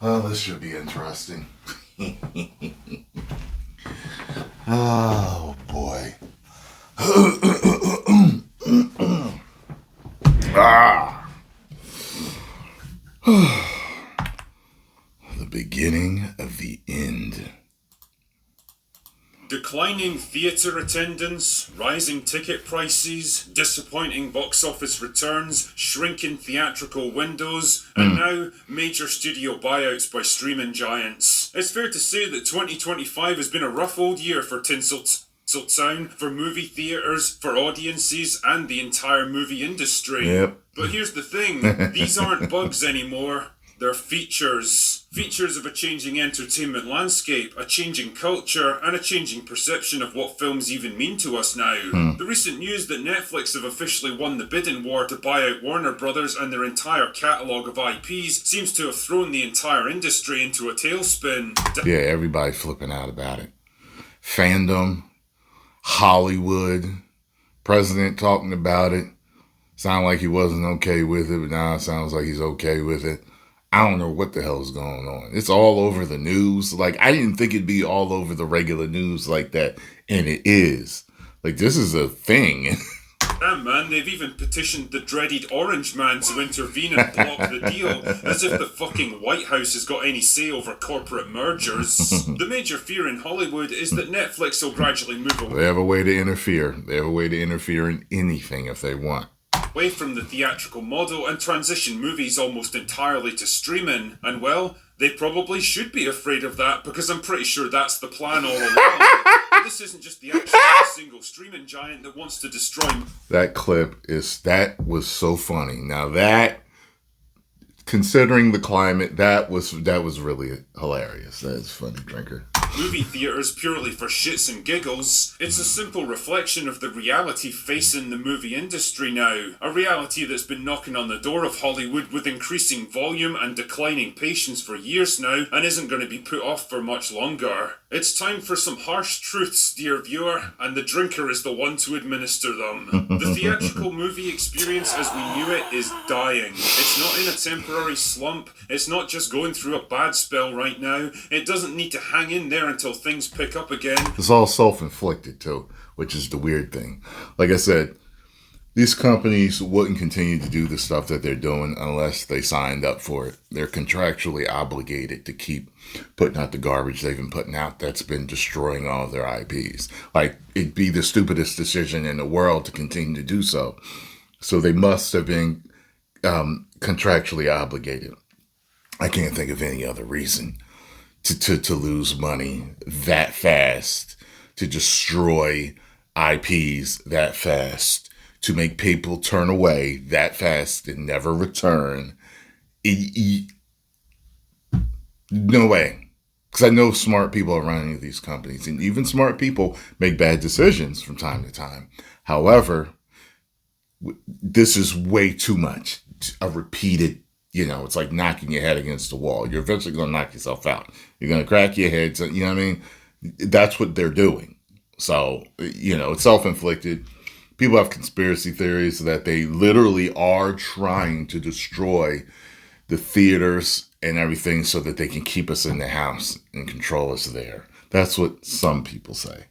Well, this should be interesting. Oh, boy. Ah. The beginning of the end. Declining theatre attendance, rising ticket prices, disappointing box office returns, shrinking theatrical windows, and now major studio buyouts by streaming giants. It's fair to say that 2025 has been a rough old year for Tinseltown, for movie theatres, for audiences, and the entire movie industry. Yep. But here's the thing, these aren't bugs anymore. They're features. Features of a changing entertainment landscape, a changing culture, and a changing perception of what films even mean to us now. The recent news that Netflix have officially won the bidding war to buy out Warner Brothers and their entire catalogue of IPs seems to have thrown the entire industry into a tailspin. Yeah, everybody flipping out about it. Fandom, Hollywood, president talking about it. Sounded like he wasn't okay with it, but now it sounds like he's okay with it. I don't know what the hell is going on. It's all over the news. Like, I didn't think it'd be all over the regular news like that. And it is. Like, this is a thing. Damn, man, they've even petitioned the dreaded Orange Man to intervene and block the deal, as if the fucking White House has got any say over corporate mergers. The major fear in Hollywood is that Netflix will gradually move They have a way to interfere. They have a way to interfere in anything if they want. away from the theatrical model and transition movies almost entirely to streaming. And well, they probably should be afraid of that, because I'm pretty sure that's the plan all along. But this isn't just the action of a single streaming giant that wants to destroy... That was so funny. Now that, considering the climate, that was really hilarious. That is funny, Drinker. Movie theaters purely for shits and giggles. It's a simple reflection of the reality facing the movie industry now. A reality that's been knocking on the door of Hollywood with increasing volume and declining patience for years now, and isn't going to be put off for much longer. It's time for some harsh truths, dear viewer, and the Drinker is the one to administer them. The theatrical movie experience as we knew it is dying. It's not in a temporary slump. It's not just going through a bad spell right now. It doesn't need to hang in there until things pick up again. It's all self-inflicted too, which is the weird thing. Like I said, these companies wouldn't continue to do the stuff that they're doing unless they signed up for it. They're contractually obligated to keep putting out the garbage they've been putting out that's been destroying all of their IPs. Like, it'd be the stupidest decision in the world to continue to do so. So they must have been contractually obligated. I can't think of any other reason to lose money that fast, to destroy IPs that fast, to make people turn away that fast and never return. No way. Because I know smart people are running these companies, and even smart people make bad decisions from time to time. However, this is way too much. A repeated, it's like knocking your head against the wall. You're eventually going to knock yourself out. You're going to crack your head. So, you know what I mean? That's what they're doing. So, it's self-inflicted. People have conspiracy theories that they literally are trying to destroy the theaters and everything so that they can keep us in the house and control us there. That's what some people say.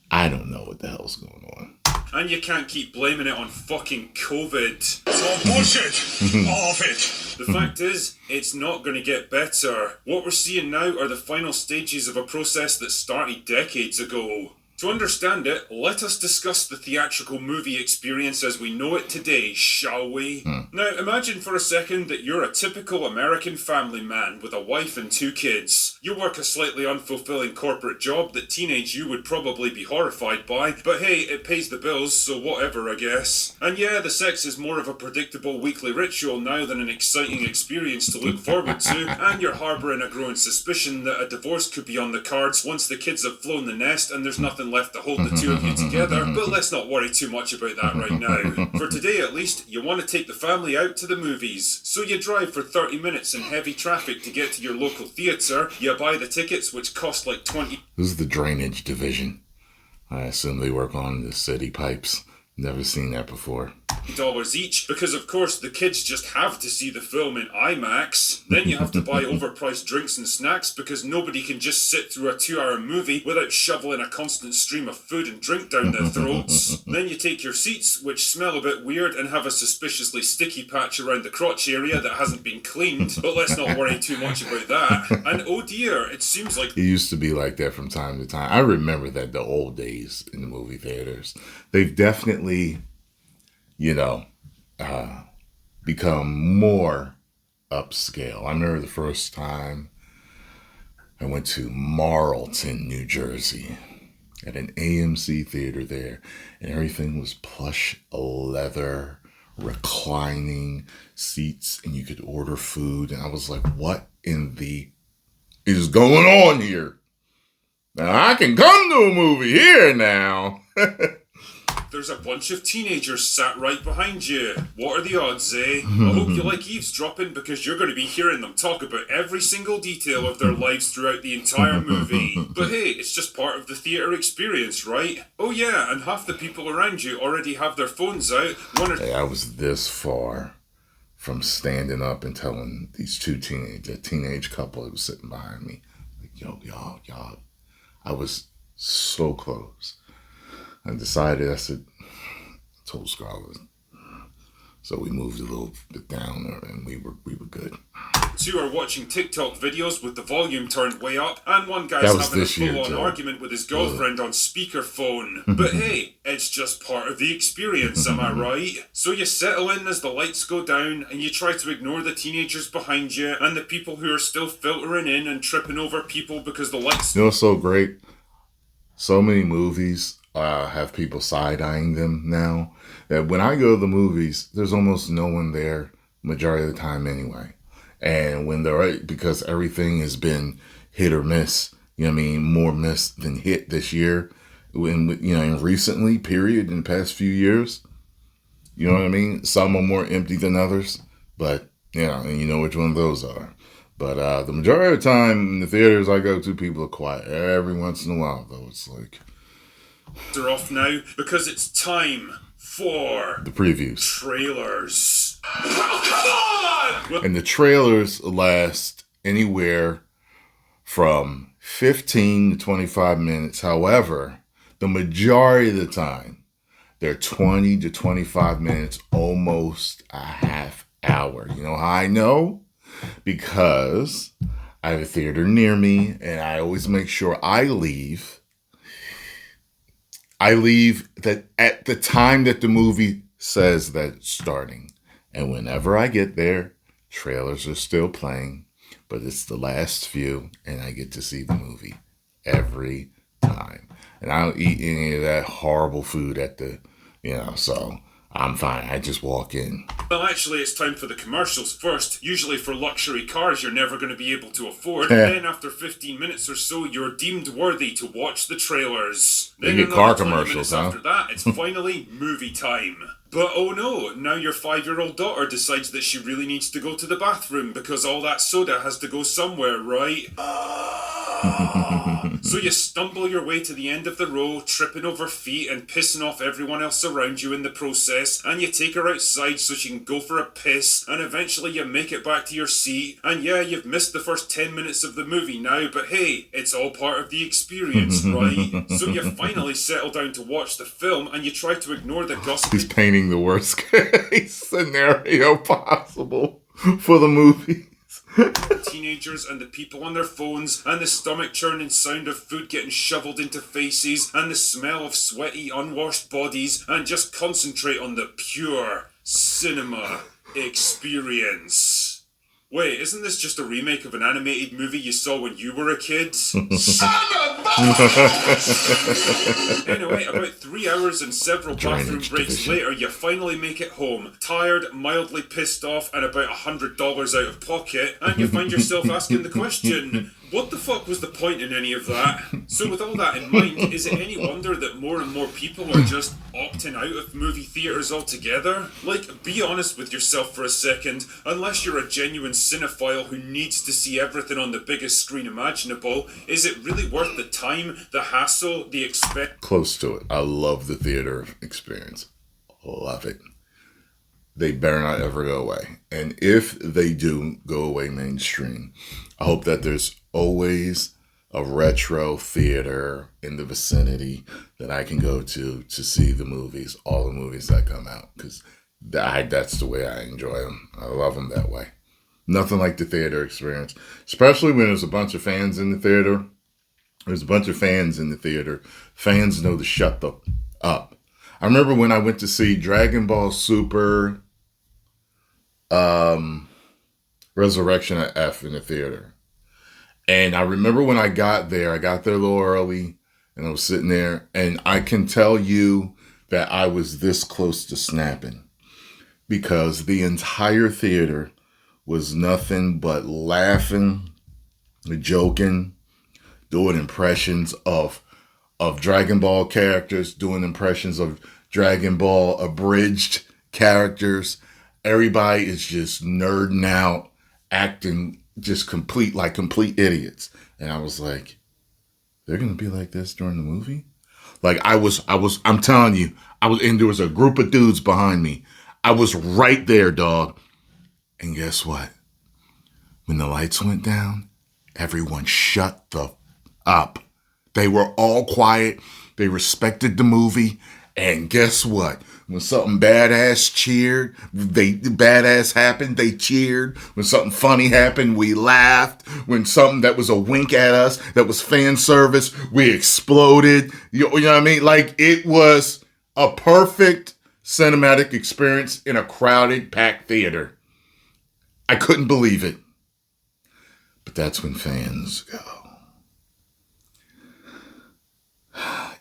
I don't know what the hell's going on. And you can't keep blaming it on fucking COVID. It's all bullshit. All of it. The fact is, it's not going to get better. What we're seeing now are the final stages of a process that started decades ago. To understand it, let us discuss the theatrical movie experience as we know it today, shall we? Now, imagine for a second that you're a typical American family man with a wife and 2 kids. You work a slightly unfulfilling corporate job that teenage you would probably be horrified by, but hey, it pays the bills, so whatever, I guess. And yeah, the sex is more of a predictable weekly ritual now than an exciting experience to look forward to, and you're harbouring a growing suspicion that a divorce could be on the cards once the kids have flown the nest and there's nothing left to hold the two of you together, but let's not worry too much about that right now. For today at least, you want to take the family out to the movies. So you drive for 30 minutes in heavy traffic to get to your local theatre, you buy the tickets which cost like 20... This is the drainage division. I assume they work on the city pipes. Never seen that before. $50 each, because of course the kids just have to see the film in IMAX. Then you have to buy overpriced drinks and snacks because nobody can just sit through a 2-hour movie without shoveling a constant stream of food and drink down their throats. Then you take your seats, which smell a bit weird and have a suspiciously sticky patch around the crotch area that hasn't been cleaned, but let's not worry too much about that. And oh dear, it seems like it used to be like that from time to time. I remember that, the old days in the movie theaters. They've definitely, become more upscale. I remember the first time I went to Marlton, New Jersey, at an AMC theater there, and everything was plush leather, reclining seats, and you could order food. And I was like, what in the is going on here? Now I can come to a movie here now. there's a bunch of teenagers sat right behind you. What are the odds, eh? I hope you like eavesdropping because you're going to be hearing them talk about every single detail of their lives throughout the entire movie. But hey, it's just part of the theatre experience, right? Oh yeah, and half the people around you already have their phones out. Hey, I was this far from standing up and telling these a teenage couple that was sitting behind me, like, yo, y'all. I was so close. I decided, I told Scarlett. So we moved a little bit down and we were good. Two are watching TikTok videos with the volume turned way up, and one guy's having a full-on argument with his girlfriend on speakerphone. But hey, it's just part of the experience, am I right? So you settle in as the lights go down, and you try to ignore the teenagers behind you, and the people who are still filtering in and tripping over people because the lights... You know what's so great? So many movies have people side-eyeing them now, that when I go to the movies, there's almost no one there majority of the time anyway. And when they're right, because everything has been hit or miss, you know what I mean, more miss than hit this year, and recently, period, in the past few years, you know what I mean? Some are more empty than others, but, and you know which one of those are. But the majority of the time in the theaters I go to, people are quiet. Every once in a while, though, it's like... They're off now because it's time for... the previews. Trailers. Oh, come on! And the trailers last anywhere from 15 to 25 minutes. However, the majority of the time, they're 20 to 25 minutes, almost a half hour. You know how I know? Because I have a theater near me, and I always make sure I leave that at the time that the movie says that it's starting. And whenever I get there, trailers are still playing, but it's the last few, and I get to see the movie every time. And I don't eat any of that horrible food at the, so I'm fine. I just walk in. Well, actually, it's time for the commercials first. Usually for luxury cars you're never going to be able to afford. Then after 15 minutes or so, you're deemed worthy to watch the trailers. They Then get car commercials, huh? After that, it's finally movie time. But oh no, now your 5-year-old daughter decides that she really needs to go to the bathroom because all that soda has to go somewhere, right? So you stumble your way to the end of the row, tripping over feet and pissing off everyone else around you in the process, and you take her outside so she can go for a piss, and eventually you make it back to your seat, and yeah, you've missed the first 10 minutes of the movie now, but hey, it's all part of the experience, right? So you finally settle down to watch the film, and you try to ignore the gossip. He's painting the worst case scenario possible for the movie. Teenagers and the people on their phones, and the stomach churning sound of food getting shoveled into faces, and the smell of sweaty unwashed bodies, and just concentrate on the pure cinema experience. Wait, isn't this just a remake of an animated movie you saw when you were a kid? Anyway, about 3 hours and several bathroom breaks later, you finally make it home, tired, mildly pissed off, and about $100 out of pocket, and you find yourself asking the question, what the fuck was the point in any of that? So with all that in mind, is it any wonder that more and more people are just opting out of movie theatres altogether? Like, be honest with yourself for a second. Unless you're a genuine cinephile who needs to see everything on the biggest screen imaginable, is it really worth the time, the hassle, the Close to it. I love the theater experience. Love it. they better not ever go away. And if they do go away mainstream, I hope that there's always a retro theater in the vicinity that I can go to see the movies, all the movies that come out, because that's the way I enjoy them. I love them that way. Nothing like the theater experience, especially when there's a bunch of fans in the theater. There's a bunch of fans in the theater. Fans know to shut the up. I remember when I went to see Dragon Ball Super Resurrection at F in the theater. And I remember when I got there a little early, and I was sitting there, and I can tell you that I was this close to snapping, because the entire theater was nothing but laughing, joking, doing impressions of Dragon Ball characters, doing impressions of Dragon Ball abridged characters. Everybody is just nerding out, acting just complete idiots. And I was like, they're going to be like this during the movie? Like I'm telling you, and there was a group of dudes behind me. I was right there, dog. And guess what? When the lights went down, everyone shut the up. They were all quiet. They respected the movie. And guess what? When something badass happened, they cheered. When something funny happened, we laughed. When something that was a wink at us, that was fan service, we exploded. You know what I mean? Like, it was a perfect cinematic experience in a crowded, packed theater. I couldn't believe it. But that's when fans go.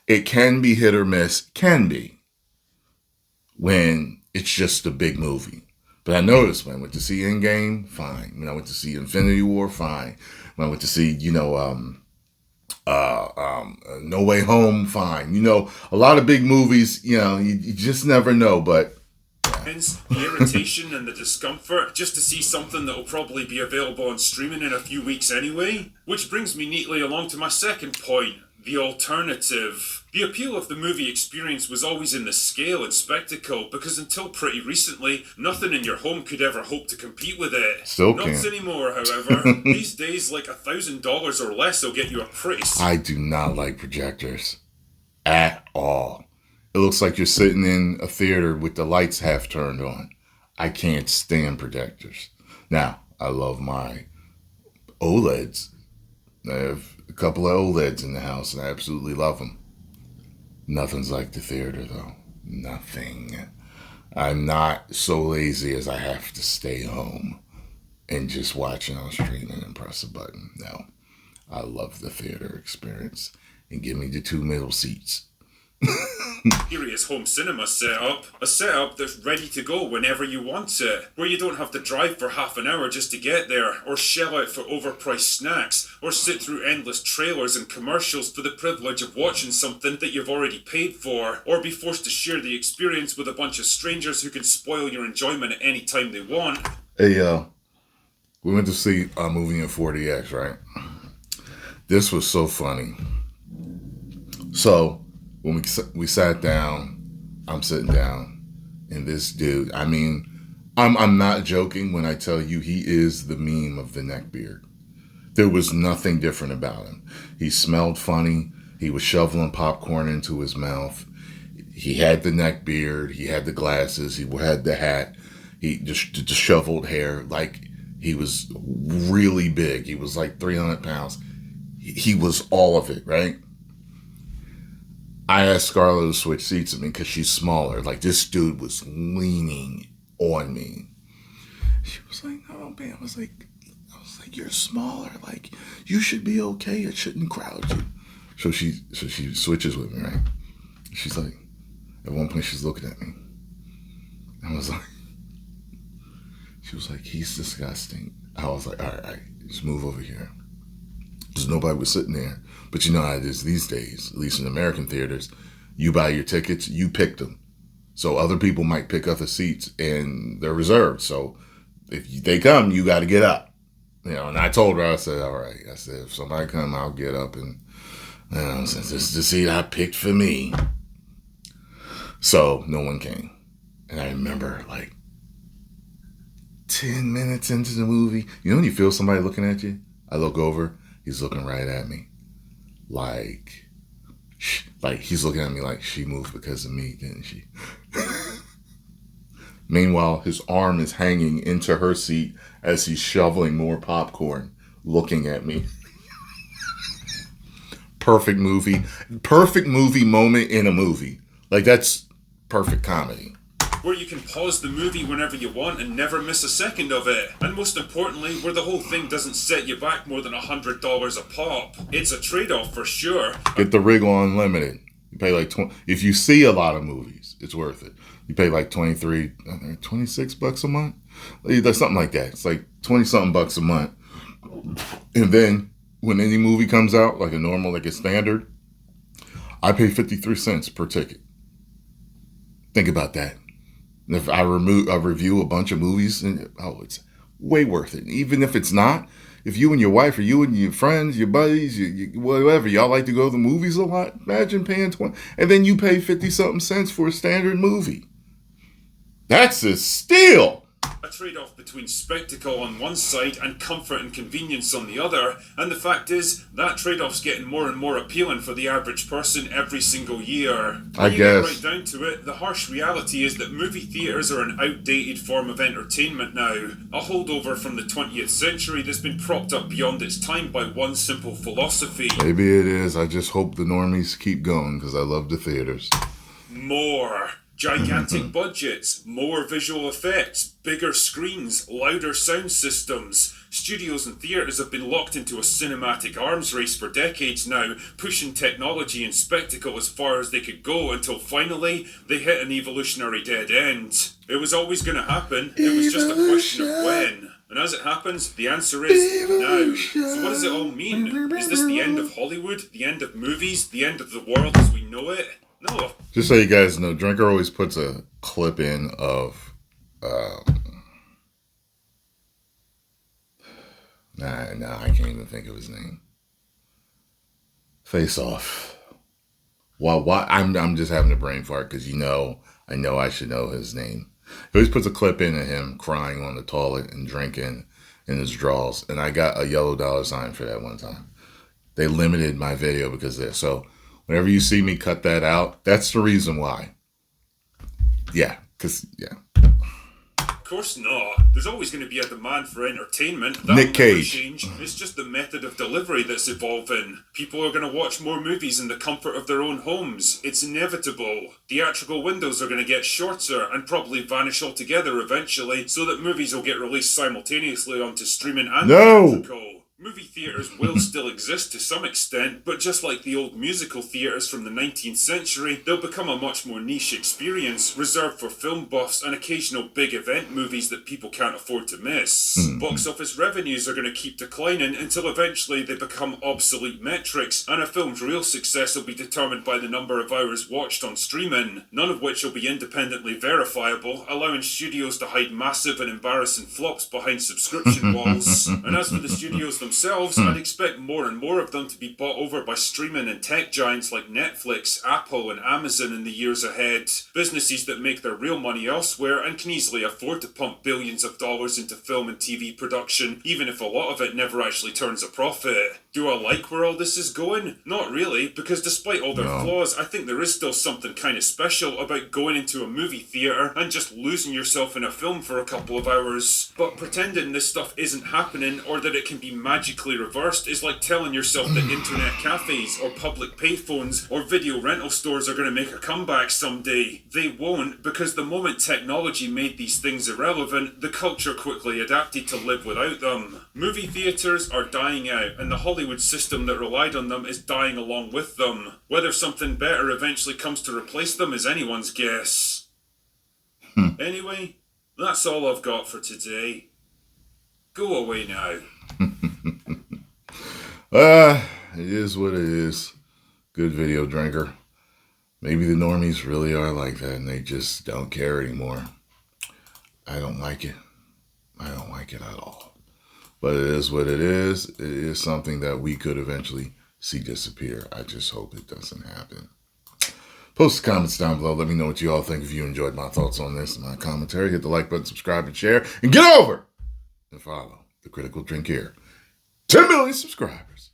It can be hit or miss, when it's just a big movie. But I noticed when I went to see Endgame, fine. When I went to see Infinity War, fine. When I went to see, No Way Home, fine. A lot of big movies, you just never know, but The irritation and the discomfort just to see something that will probably be available on streaming in a few weeks anyway. Which brings me neatly along to my second point, the alternative. The appeal of the movie experience was always in the scale and spectacle, because until pretty recently, nothing in your home could ever hope to compete with it. Still Not can't. Anymore, however. These days, like $1,000 or less will get you a pretty... I do not like projectors at all. It looks like you're sitting in a theater with the lights half turned on. I can't stand projectors. Now, I love my OLEDs. I have a couple of OLEDs in the house, and I absolutely love them. Nothing's like the theater, though. Nothing. I'm not so lazy as I have to stay home and just watch it on streaming and press a button. No. I love the theater experience. And give me the 2 middle seats. Serious home cinema setup. A setup that's ready to go whenever you want it, where you don't have to drive for half an hour just to get there, or shell out for overpriced snacks, or sit through endless trailers and commercials for the privilege of watching something that you've already paid for, or be forced to share the experience with a bunch of strangers who can spoil your enjoyment at any time they want. Hey, we went to see a movie in 4DX, right? This was so funny. So when we sat down, I'm sitting down, and this dude, I'm not joking when I tell you he is the meme of the neckbeard. There was nothing different about him. He smelled funny. He was shoveling popcorn into his mouth. He had the neckbeard. He had the glasses. He had the hat. He just disheveled hair. Like, he was really big. He was like 300 pounds. He was all of it, right? I asked Scarlett to switch seats with me because she's smaller. Like, this dude was leaning on me. She was like, "No, man." I was like, "You're smaller. Like, you should be okay. It shouldn't crowd you." So she switches with me, right? She's like, at one point she's looking at me. I was like, she was like, "He's disgusting." I was like, all right, just move over here. Because nobody was sitting there. But you know how it is these days, at least in American theaters, you buy your tickets, you pick them. So other people might pick other seats, and they're reserved. So if they come, you got to get up. And I told her, I said, all right. I said, if somebody come, I'll get up. And since this is the seat I picked for me. So no one came. And I remember, like, 10 minutes into the movie, you know when you feel somebody looking at you? I look over, he's looking right at me. Like he's looking at me like, she moved because of me, didn't she? Meanwhile, his arm is hanging into her seat as he's shoveling more popcorn, looking at me. Perfect movie moment in a movie. Like, that's perfect comedy. Where you can pause the movie whenever you want and never miss a second of it. And most importantly, where the whole thing doesn't set you back more than $100 a pop. It's a trade-off for sure. Get the Wriggle Unlimited. You pay like if you see a lot of movies, it's worth it. You pay like $26 a month. That's something like that. It's like 20 something bucks a month. And then when any movie comes out, like a normal, like a standard, I pay 53 cents per ticket. Think about that. If I review a bunch of movies, and it's way worth it. Even if it's not, if you and your wife or you and your friends, your buddies, whatever, y'all like to go to the movies a lot, imagine paying 20, and then you pay 50 something cents for a standard movie. That's a steal. A trade-off between spectacle on one side and comfort and convenience on the other, and the fact is, that trade-off's getting more and more appealing for the average person every single year. When you get right down to it, the harsh reality is that movie theatres are an outdated form of entertainment now, a holdover from the 20th century that's been propped up beyond its time by one simple philosophy. Maybe it is. I just hope the normies keep going, because I love the theaters. More. Gigantic budgets, more visual effects, bigger screens, louder sound systems. Studios and theatres have been locked into a cinematic arms race for decades now, pushing technology and spectacle as far as they could go until finally they hit an evolutionary dead end. It was always going to happen, it was just a question of when. And as it happens, the answer is now. So what does it all mean? Is this the end of Hollywood? The end of movies? The end of the world as we know it? No. Just so you guys know, Drinker always puts a clip in of I can't even think of his name. Face Off. Well, I'm just having a brain fart because I know I should know his name. He always puts a clip in of him crying on the toilet and drinking in his drawers, and I got a yellow $sign for that one time. They limited my video because of that. So whenever you see me cut that out, that's the reason why. Yeah. Of course not. There's always going to be a demand for entertainment. That Nick Cage. Change. It's just the method of delivery that's evolving. People are going to watch more movies in the comfort of their own homes. It's inevitable. Theatrical windows are going to get shorter and probably vanish altogether eventually, so that movies will get released simultaneously onto streaming and theatrical. Movie theatres will still exist to some extent, but just like the old musical theatres from the 19th century, they'll become a much more niche experience, reserved for film buffs and occasional big event movies that people can't afford to miss. Box office revenues are going to keep declining until eventually they become obsolete metrics, and a film's real success will be determined by the number of hours watched on streaming, none of which will be independently verifiable, allowing studios to hide massive and embarrassing flops behind subscription walls. And as for the studios themselves, I'd expect more and more of them to be bought over by streaming and tech giants like Netflix, Apple, and Amazon in the years ahead. Businesses that make their real money elsewhere and can easily afford to pump billions of dollars into film and TV production, even if a lot of it never actually turns a profit. Do I like where all this is going? Not really, because despite all their flaws, I think there is still something kind of special about going into a movie theatre and just losing yourself in a film for a couple of hours. But pretending this stuff isn't happening or that it can be magically reversed is like telling yourself that internet cafes or public payphones or video rental stores are going to make a comeback someday. They won't, because the moment technology made these things irrelevant, the culture quickly adapted to live without them. Movie theatres are dying out, and the Hollywood system that relied on them is dying along with them. Whether something better eventually comes to replace them is anyone's guess. Anyway, that's all I've got for today. Go away now. It is what it is. Good video, Drinker. Maybe the normies really are like that and they just don't care anymore. I don't like it. I don't like it at all. But it is what it is. It is something that we could eventually see disappear. I just hope it doesn't happen. Post the comments down below. Let me know what you all think. If you enjoyed my thoughts on this and my commentary, hit the like button, subscribe, and share. And get over and follow the Critical Drink here. 10 million subscribers.